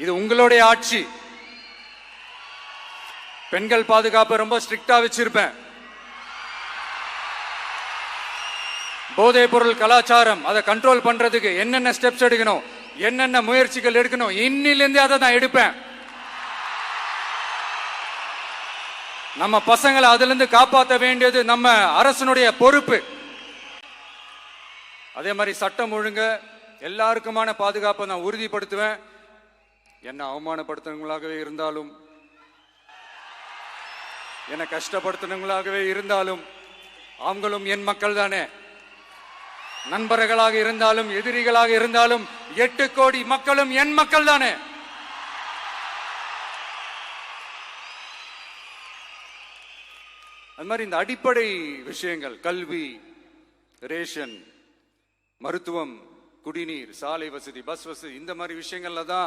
இது உங்களுடைய ஆட்சி. பெண்கள் பாதுகாப்பை ரொம்ப ஸ்ட்ரிக்டா வச்சிருப்பேன். போதைப் பொருள் கலாச்சாரம் அதை கண்ட்ரோல் பண்றதுக்கு என்னென்ன ஸ்டெப்ஸ் எடுக்கணும், என்னென்ன முயற்சிகள் எடுக்கணும், இன்னிலிருந்து அதை நான் எடுப்பேன். நம்ம பசங்களை அதுல இருந்து காப்பாற்ற வேண்டியது நம்ம அரசனுடைய பொறுப்பு. அதே மாதிரி சட்டம் ஒழுங்கு எல்லாருக்குமான பாதுகாப்பை நான் உறுதிப்படுத்துவேன். என்ன அவமானப்படுத்துறவங்களாகவே இருந்தாலும், என்ன கஷ்டப்படுத்துறவங்களாகவே இருந்தாலும், அவங்களும் என் மக்கள் தானே. நண்பர்களாக இருந்தாலும் எதிரிகளாக இருந்தாலும் 8 கோடி மக்களும் என் மக்கள் தானே. அது மாதிரி இந்த அடிப்படை விஷயங்கள், கல்வி, ரேஷன், மருத்துவம், குடிநீர், சாலை வசதி, பஸ் வசதி, இந்த மாதிரி விஷயங்கள்ல தான்